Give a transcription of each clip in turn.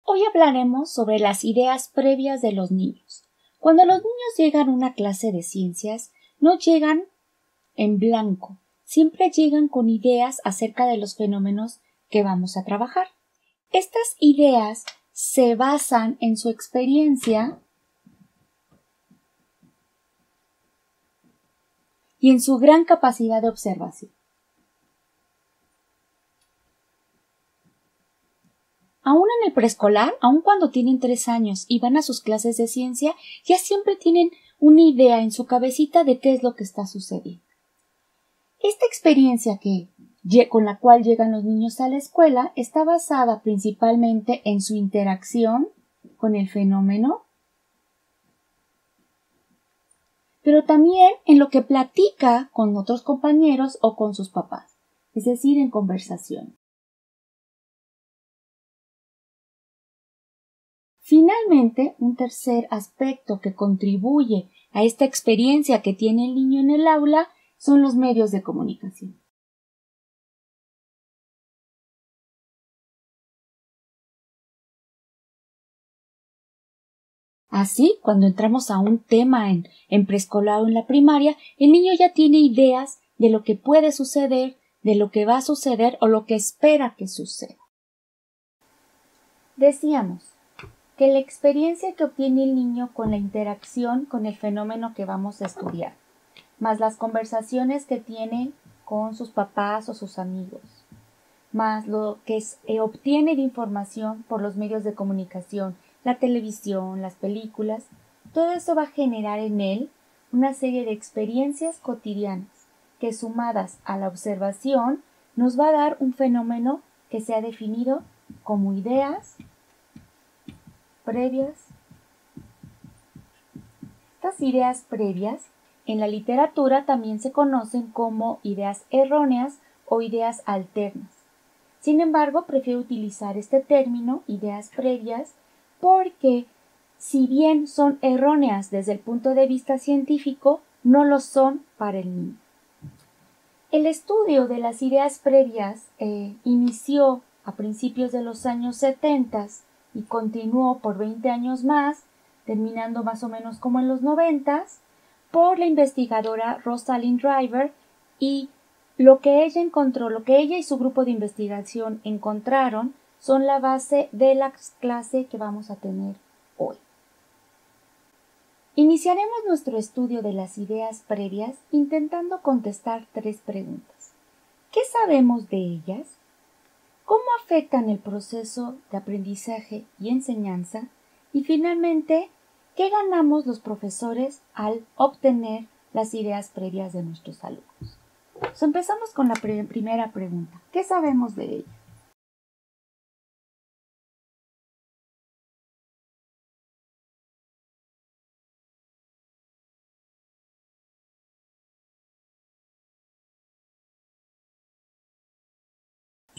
Hoy hablaremos sobre las ideas previas de los niños. Cuando los niños llegan a una clase de ciencias, no llegan en blanco, siempre llegan con ideas acerca de los fenómenos que vamos a trabajar. Estas ideas se basan en su experiencia y en su gran capacidad de observación. Aún en el preescolar, aun cuando tienen 3 años y van a sus clases de ciencia, ya siempre tienen una idea en su cabecita de qué es lo que está sucediendo. Esta experiencia con la cual llegan los niños a la escuela está basada principalmente en su interacción con el fenómeno, pero también en lo que platica con otros compañeros o con sus papás, es decir, en conversación. Finalmente, un tercer aspecto que contribuye a esta experiencia que tiene el niño en el aula son los medios de comunicación. Así, cuando entramos a un tema en preescolar o en la primaria, el niño ya tiene ideas de lo que puede suceder, de lo que va a suceder o lo que espera que suceda. Decíamos que la experiencia que obtiene el niño con la interacción con el fenómeno que vamos a estudiar, más las conversaciones que tiene con sus papás o sus amigos, más lo que obtiene de información por los medios de comunicación, la televisión, las películas, todo eso va a generar en él una serie de experiencias cotidianas que, sumadas a la observación, nos va a dar un fenómeno que se ha definido como ideas previas. Estas ideas previas en la literatura también se conocen como ideas erróneas o ideas alternas. Sin embargo, prefiero utilizar este término, ideas previas, porque si bien son erróneas desde el punto de vista científico, no lo son para el niño. El estudio de las ideas previas inició a principios de los años 70 y continuó por 20 años más, terminando más o menos como en los 90, por la investigadora Rosalind Driver, y lo que ella y su grupo de investigación encontraron son la base de la clase que vamos a tener hoy. Iniciaremos nuestro estudio de las ideas previas intentando contestar 3 preguntas. ¿Qué sabemos de ellas? ¿Cómo afectan el proceso de aprendizaje y enseñanza? Y finalmente, ¿qué ganamos los profesores al obtener las ideas previas de nuestros alumnos? Empezamos con la primera pregunta. ¿Qué sabemos de ellas?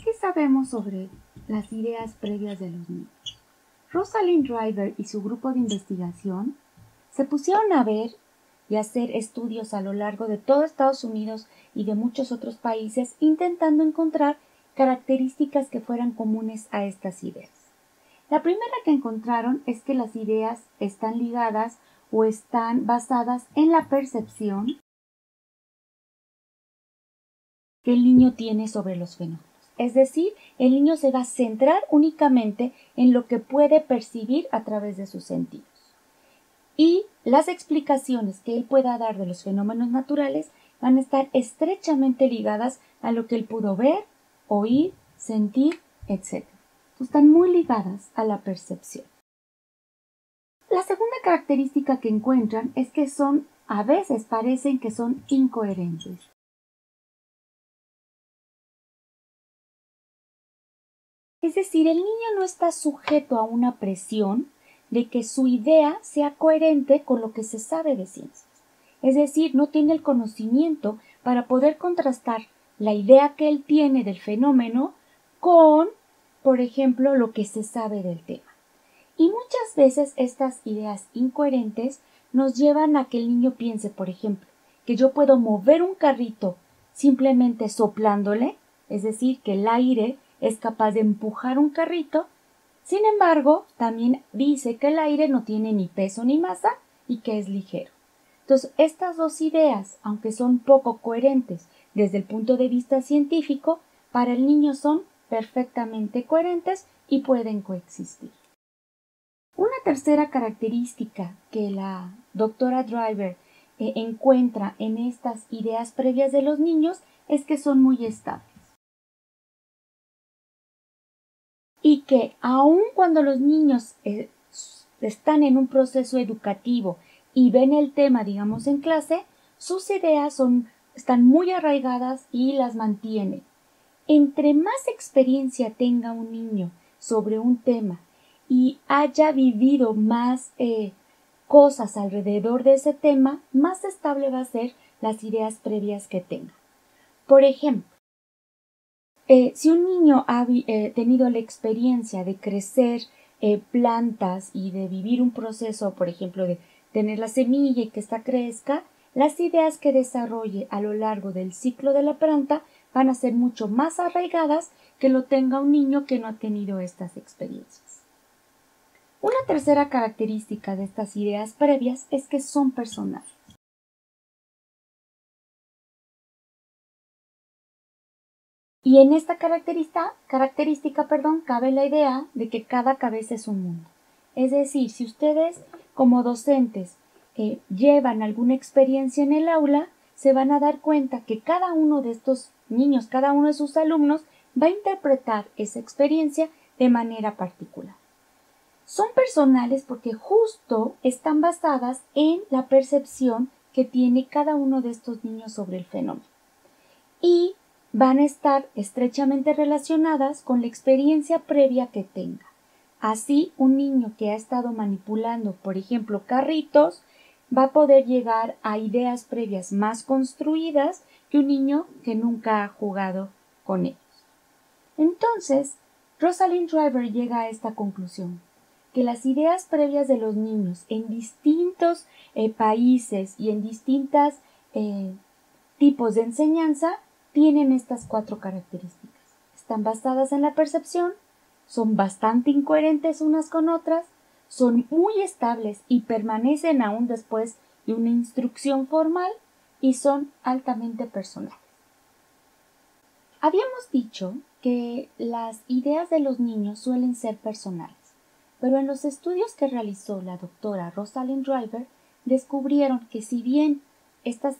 ¿Qué sabemos sobre las ideas previas de los niños? Rosalind Driver y su grupo de investigación se pusieron a ver y a hacer estudios a lo largo de todo Estados Unidos y de muchos otros países, intentando encontrar características que fueran comunes a estas ideas. La primera que encontraron es que las ideas están ligadas o están basadas en la percepción que el niño tiene sobre los fenómenos. Es decir, el niño se va a centrar únicamente en lo que puede percibir a través de sus sentidos. Y las explicaciones que él pueda dar de los fenómenos naturales van a estar estrechamente ligadas a lo que él pudo ver, oír, sentir, etc. Están muy ligadas a la percepción. La segunda característica que encuentran es que a veces parecen que son incoherentes. Es decir, el niño no está sujeto a una presión de que su idea sea coherente con lo que se sabe de ciencias. Es decir, no tiene el conocimiento para poder contrastar la idea que él tiene del fenómeno con, por ejemplo, lo que se sabe del tema. Y muchas veces estas ideas incoherentes nos llevan a que el niño piense, por ejemplo, que yo puedo mover un carrito simplemente soplándole, es decir, que el aire es capaz de empujar un carrito, Sin embargo, también dice que el aire no tiene ni peso ni masa y que es ligero. Entonces, estas dos ideas, aunque son poco coherentes desde el punto de vista científico, para el niño son perfectamente coherentes y pueden coexistir. Una tercera característica que la doctora Driver encuentra en estas ideas previas de los niños es que son muy estables. Y que aun cuando los niños están en un proceso educativo y ven el tema, digamos, en clase, sus ideas están muy arraigadas y las mantienen. Entre más experiencia tenga un niño sobre un tema y haya vivido más cosas alrededor de ese tema, más estable va a ser las ideas previas que tenga. Por ejemplo, si un niño ha tenido la experiencia de crecer plantas y de vivir un proceso, por ejemplo, de tener la semilla y que ésta crezca, las ideas que desarrolle a lo largo del ciclo de la planta van a ser mucho más arraigadas que lo tenga un niño que no ha tenido estas experiencias. Una tercera característica de estas ideas previas es que son personales. Y en esta característica, cabe la idea de que cada cabeza es un mundo. Es decir, si ustedes como docentes llevan alguna experiencia en el aula, se van a dar cuenta que cada uno de estos niños, cada uno de sus alumnos, va a interpretar esa experiencia de manera particular. Son personales porque justo están basadas en la percepción que tiene cada uno de estos niños sobre el fenómeno. Y van a estar estrechamente relacionadas con la experiencia previa que tenga. Así, un niño que ha estado manipulando, por ejemplo, carritos, va a poder llegar a ideas previas más construidas que un niño que nunca ha jugado con ellos. Entonces, Rosalind Driver llega a esta conclusión, que las ideas previas de los niños en distintos países y en distintos tipos de enseñanza tienen estas 4 características. Están basadas en la percepción, son bastante incoherentes unas con otras, son muy estables y permanecen aún después de una instrucción formal y son altamente personales. Habíamos dicho que las ideas de los niños suelen ser personales, pero en los estudios que realizó la doctora Rosalind Driver descubrieron que si bien estas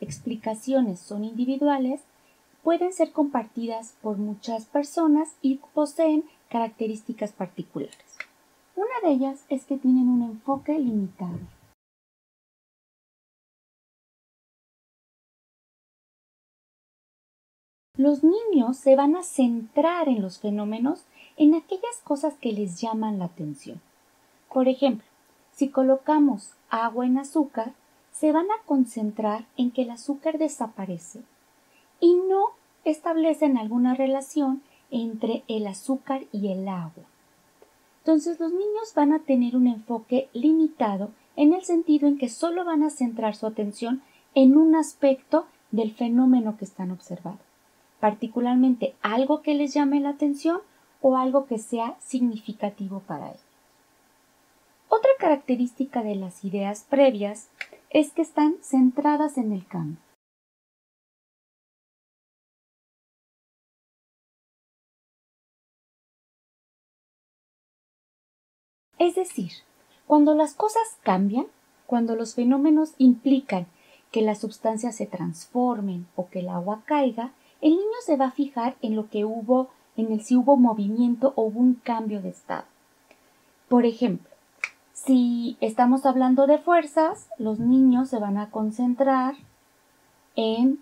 explicaciones son individuales, pueden ser compartidas por muchas personas y poseen características particulares. Una de ellas es que tienen un enfoque limitado. Los niños se van a centrar en los fenómenos en aquellas cosas que les llaman la atención. Por ejemplo, si colocamos agua en azúcar, se van a concentrar en que el azúcar desaparece y no establecen alguna relación entre el azúcar y el agua. Entonces los niños van a tener un enfoque limitado en el sentido en que solo van a centrar su atención en un aspecto del fenómeno que están observando, particularmente algo que les llame la atención o algo que sea significativo para ellos. Otra característica de las ideas previas es que están centradas en el cambio. Es decir, cuando las cosas cambian, cuando los fenómenos implican que las sustancias se transformen o que el agua caiga, el niño se va a fijar en lo que hubo, si hubo movimiento o hubo un cambio de estado. Por ejemplo, si estamos hablando de fuerzas, los niños se van a concentrar en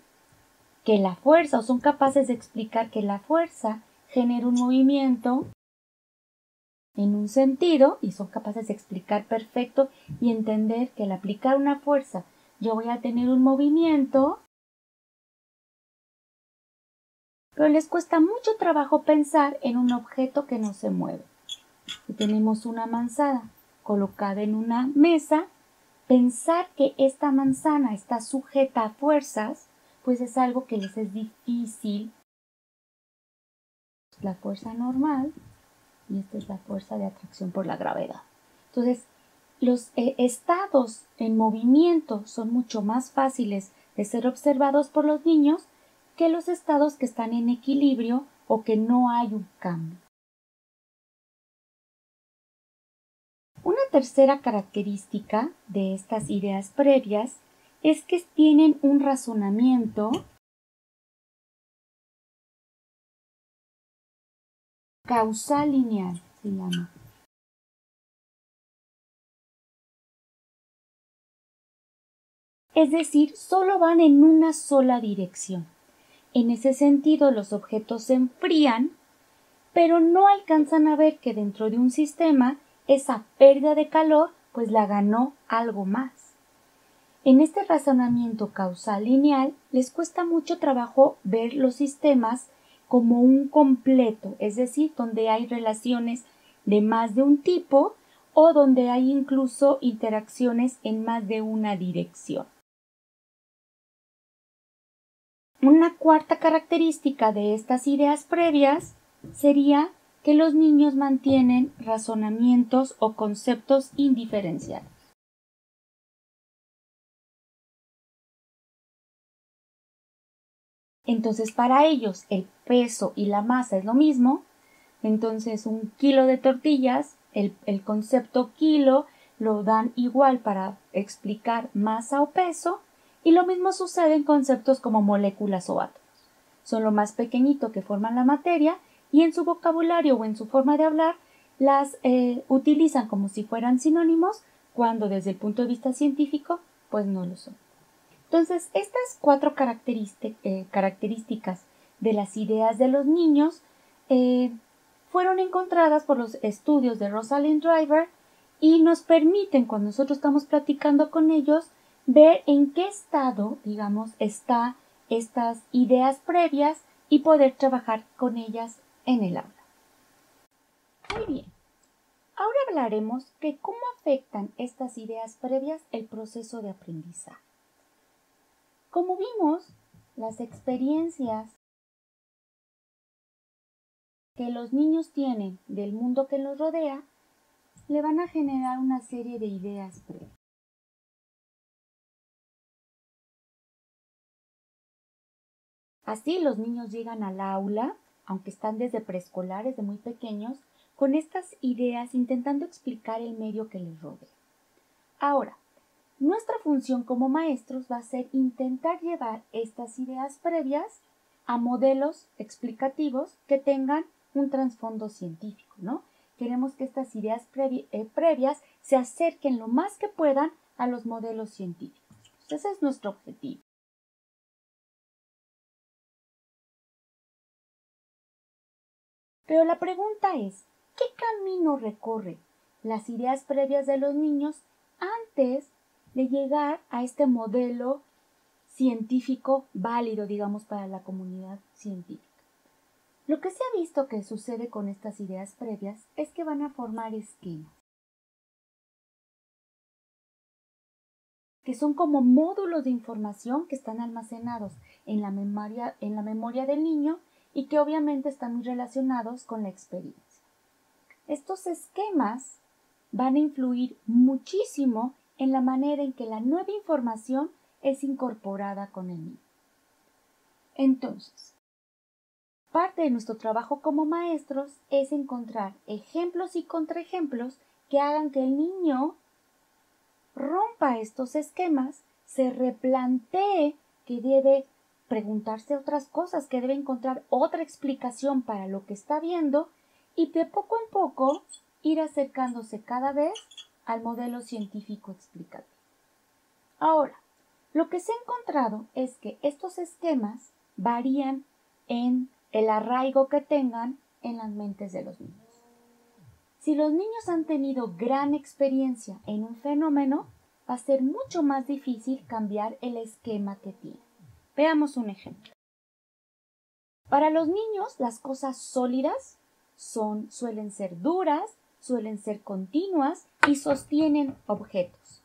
que la fuerza, o son capaces de explicar que la fuerza genera un movimiento en un sentido y son capaces de explicar perfecto y entender que al aplicar una fuerza yo voy a tener un movimiento, pero les cuesta mucho trabajo pensar en un objeto que no se mueve. Si tenemos una manzana colocada en una mesa, pensar que esta manzana está sujeta a fuerzas, pues es algo que les es difícil. La fuerza normal y esta es la fuerza de atracción por la gravedad. Entonces, los estados en movimiento son mucho más fáciles de ser observados por los niños que los estados que están en equilibrio o que no hay un cambio. Una tercera característica de estas ideas previas es que tienen un razonamiento causal lineal, se llama. Es decir, solo van en una sola dirección. En ese sentido, los objetos se enfrían, pero no alcanzan a ver que dentro de un sistema esa pérdida de calor pues la ganó algo más. En este razonamiento causal lineal les cuesta mucho trabajo ver los sistemas como un completo, es decir, donde hay relaciones de más de un tipo o donde hay incluso interacciones en más de una dirección. Una cuarta característica de estas ideas previas sería que los niños mantienen razonamientos o conceptos indiferenciados. Entonces, para ellos el peso y la masa es lo mismo. Entonces, un kilo de tortillas, el concepto kilo lo dan igual para explicar masa o peso, y lo mismo sucede en conceptos como moléculas o átomos. Son lo más pequeñito que forman la materia y en su vocabulario o en su forma de hablar las utilizan como si fueran sinónimos, cuando desde el punto de vista científico pues no lo son. Entonces, estas cuatro características de las ideas de los niños fueron encontradas por los estudios de Rosalind Driver y nos permiten, cuando nosotros estamos platicando con ellos, ver en qué estado, digamos, está estas ideas previas y poder trabajar con ellas en el aula. Muy bien. Ahora hablaremos de cómo afectan estas ideas previas el proceso de aprendizaje. Como vimos, las experiencias que los niños tienen del mundo que los rodea le van a generar una serie de ideas previas. Así los niños llegan al aula, aunque están desde preescolares, de muy pequeños, con estas ideas intentando explicar el medio que les rodea. Ahora, nuestra función como maestros va a ser intentar llevar estas ideas previas a modelos explicativos que tengan un trasfondo científico, ¿no? Queremos que estas ideas previas se acerquen lo más que puedan a los modelos científicos. Ese es nuestro objetivo. Pero la pregunta es, ¿qué camino recorre las ideas previas de los niños antes de llegar a este modelo científico válido, digamos, para la comunidad científica? Lo que se ha visto que sucede con estas ideas previas es que van a formar esquemas, que son como módulos de información que están almacenados en la memoria del niño y que obviamente están muy relacionados con la experiencia. Estos esquemas van a influir muchísimo en la manera en que la nueva información es incorporada con el niño. Entonces, parte de nuestro trabajo como maestros es encontrar ejemplos y contraejemplos que hagan que el niño rompa estos esquemas, se replantee que debe preguntarse otras cosas, que debe encontrar otra explicación para lo que está viendo y de poco en poco ir acercándose cada vez al modelo científico explicativo. Ahora, lo que se ha encontrado es que estos esquemas varían en el arraigo que tengan en las mentes de los niños. Si los niños han tenido gran experiencia en un fenómeno, va a ser mucho más difícil cambiar el esquema que tienen. Veamos un ejemplo. Para los niños, las cosas sólidas suelen ser duras, suelen ser continuas y sostienen objetos.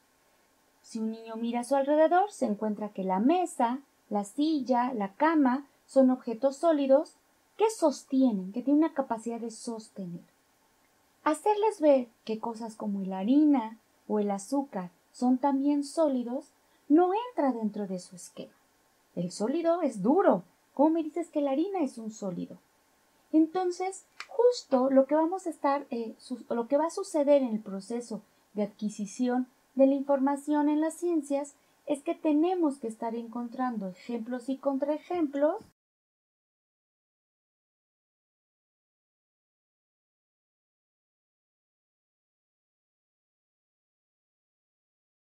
Si un niño mira a su alrededor, se encuentra que la mesa, la silla, la cama son objetos sólidos que sostienen, que tienen una capacidad de sostener. Hacerles ver que cosas como la harina o el azúcar son también sólidos no entra dentro de su esquema. El sólido es duro. ¿Cómo me dices que la harina es un sólido? Entonces, justo lo que lo que va a suceder en el proceso de adquisición de la información en las ciencias es que tenemos que estar encontrando ejemplos y contraejemplos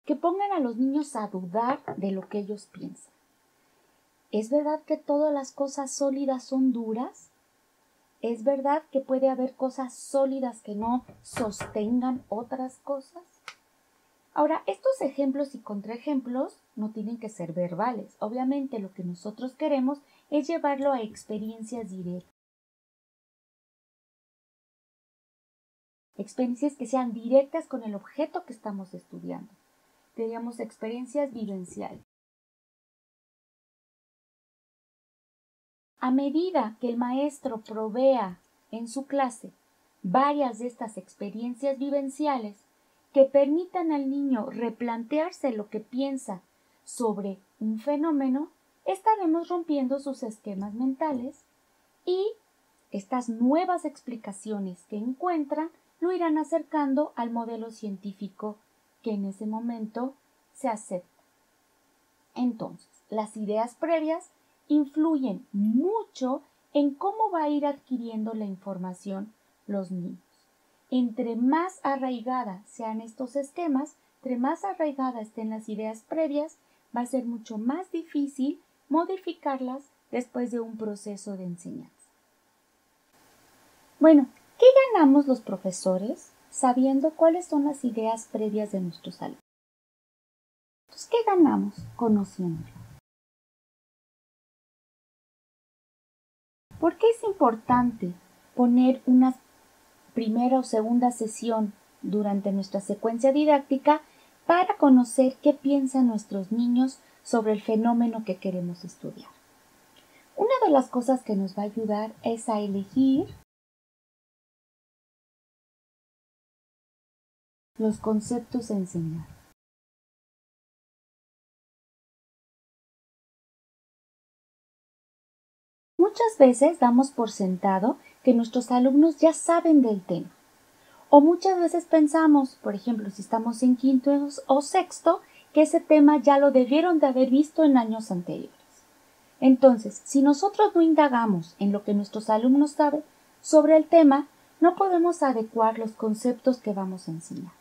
que pongan a los niños a dudar de lo que ellos piensan. ¿Es verdad que todas las cosas sólidas son duras? ¿Es verdad que puede haber cosas sólidas que no sostengan otras cosas? Ahora, estos ejemplos y contraejemplos no tienen que ser verbales. Obviamente lo que nosotros queremos es llevarlo a experiencias directas. Experiencias que sean directas con el objeto que estamos estudiando. Diríamos experiencias vivenciales. A medida que el maestro provea en su clase varias de estas experiencias vivenciales que permitan al niño replantearse lo que piensa sobre un fenómeno, estaremos rompiendo sus esquemas mentales y estas nuevas explicaciones que encuentran lo irán acercando al modelo científico que en ese momento se acepta. Entonces, las ideas previas influyen mucho en cómo va a ir adquiriendo la información los niños. Entre más arraigadas sean estos esquemas, entre más arraigadas estén las ideas previas, va a ser mucho más difícil modificarlas después de un proceso de enseñanza. Bueno, ¿qué ganamos los profesores sabiendo cuáles son las ideas previas de nuestros alumnos? Entonces, ¿qué ganamos conociéndolo? ¿Por qué es importante poner una primera o segunda sesión durante nuestra secuencia didáctica para conocer qué piensan nuestros niños sobre el fenómeno que queremos estudiar? Una de las cosas que nos va a ayudar es a elegir los conceptos a enseñar. Muchas veces damos por sentado que nuestros alumnos ya saben del tema. O muchas veces pensamos, por ejemplo, si estamos en quinto o sexto, que ese tema ya lo debieron de haber visto en años anteriores. Entonces, si nosotros no indagamos en lo que nuestros alumnos saben sobre el tema, no podemos adecuar los conceptos que vamos a enseñar.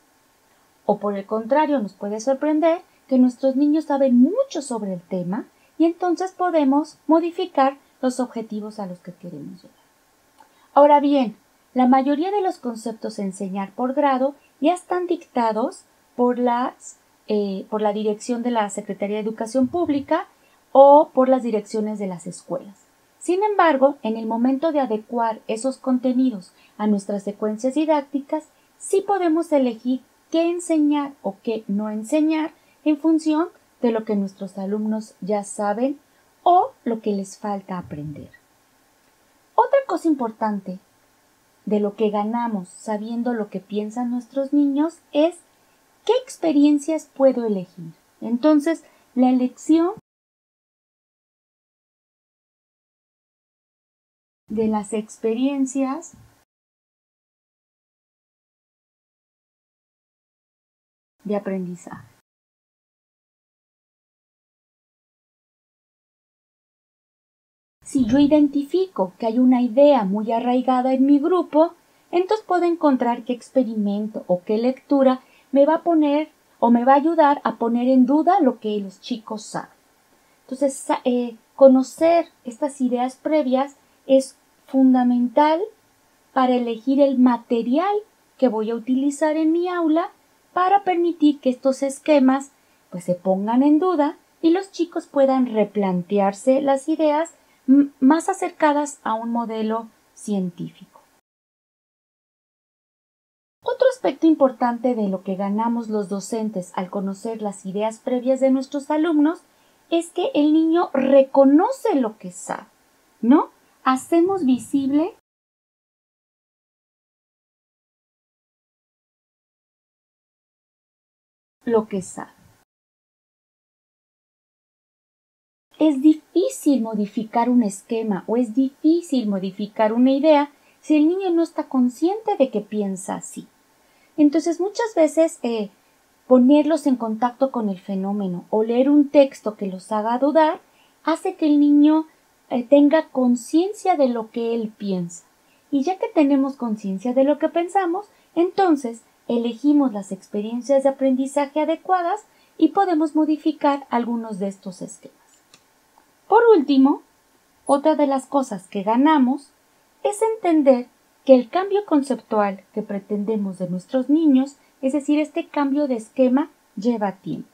O por el contrario, nos puede sorprender que nuestros niños saben mucho sobre el tema y entonces podemos modificar los objetivos a los que queremos llegar. Ahora bien, la mayoría de los conceptos a enseñar por grado ya están dictados por la dirección de la Secretaría de Educación Pública o por las direcciones de las escuelas. Sin embargo, en el momento de adecuar esos contenidos a nuestras secuencias didácticas, sí podemos elegir qué enseñar o qué no enseñar en función de lo que nuestros alumnos ya saben o lo que les falta aprender. Otra cosa importante de lo que ganamos sabiendo lo que piensan nuestros niños es qué experiencias puedo elegir. Entonces, la elección de las experiencias de aprendizaje. Si yo identifico que hay una idea muy arraigada en mi grupo, entonces puedo encontrar qué experimento o qué lectura me va a poner o me va a ayudar a poner en duda lo que los chicos saben. Entonces, conocer estas ideas previas es fundamental para elegir el material que voy a utilizar en mi aula para permitir que estos esquemas pues se pongan en duda y los chicos puedan replantearse las ideas más acercadas a un modelo científico. Otro aspecto importante de lo que ganamos los docentes al conocer las ideas previas de nuestros alumnos es que el niño reconoce lo que sabe, ¿no? Hacemos visible lo que sabe. Es difícil modificar un esquema o es difícil modificar una idea si el niño no está consciente de que piensa así. Entonces, muchas veces ponerlos en contacto con el fenómeno o leer un texto que los haga dudar hace que el niño tenga conciencia de lo que él piensa. Y ya que tenemos conciencia de lo que pensamos, entonces elegimos las experiencias de aprendizaje adecuadas y podemos modificar algunos de estos esquemas. Por último, otra de las cosas que ganamos es entender que el cambio conceptual que pretendemos de nuestros niños, es decir, este cambio de esquema, lleva tiempo.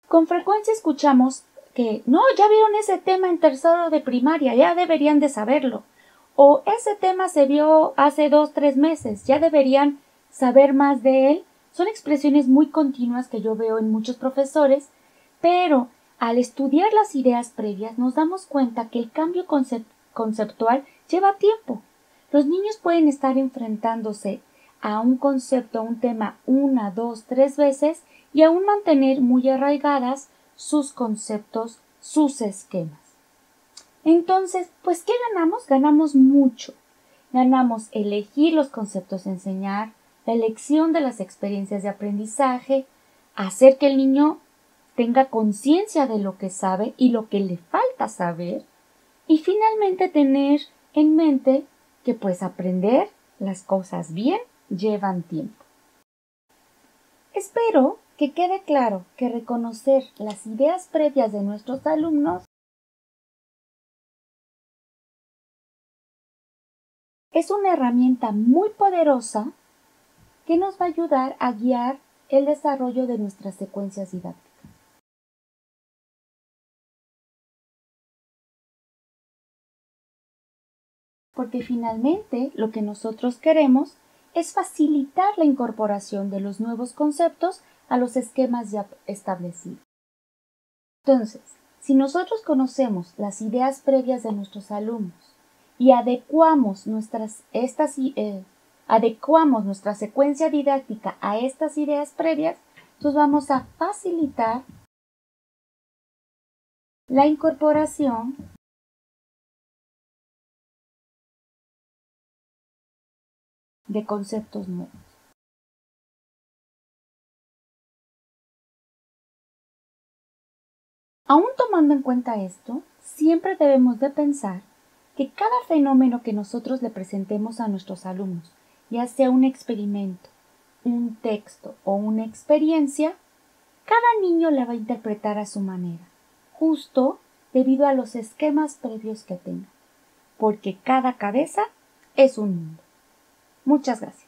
Con frecuencia escuchamos que no, ya vieron ese tema en tercero de primaria, ya deberían de saberlo. O ese tema se vio hace 2-3 meses, ya deberían saber más de él. Son expresiones muy continuas que yo veo en muchos profesores, pero al estudiar las ideas previas nos damos cuenta que el cambio conceptual lleva tiempo. Los niños pueden estar enfrentándose a un concepto, a un tema 1, 2, 3 veces y aún mantener muy arraigadas sus conceptos, sus esquemas. Entonces, pues, ¿qué ganamos? Ganamos mucho. Ganamos elegir los conceptos a enseñar, la elección de las experiencias de aprendizaje, hacer que el niño tenga conciencia de lo que sabe y lo que le falta saber, y finalmente tener en mente que pues aprender las cosas bien llevan tiempo. Espero que quede claro que reconocer las ideas previas de nuestros alumnos es una herramienta muy poderosa que nos va a ayudar a guiar el desarrollo de nuestras secuencias didácticas. Porque finalmente lo que nosotros queremos es facilitar la incorporación de los nuevos conceptos a los esquemas ya establecidos. Entonces, si nosotros conocemos las ideas previas de nuestros alumnos y adecuamos nuestra secuencia didáctica a estas ideas previas, entonces vamos a facilitar la incorporación de conceptos nuevos. Aún tomando en cuenta esto, siempre debemos de pensar que cada fenómeno que nosotros le presentemos a nuestros alumnos, ya sea un experimento, un texto o una experiencia, cada niño la va a interpretar a su manera, justo debido a los esquemas previos que tenga, porque cada cabeza es un mundo. Muchas gracias.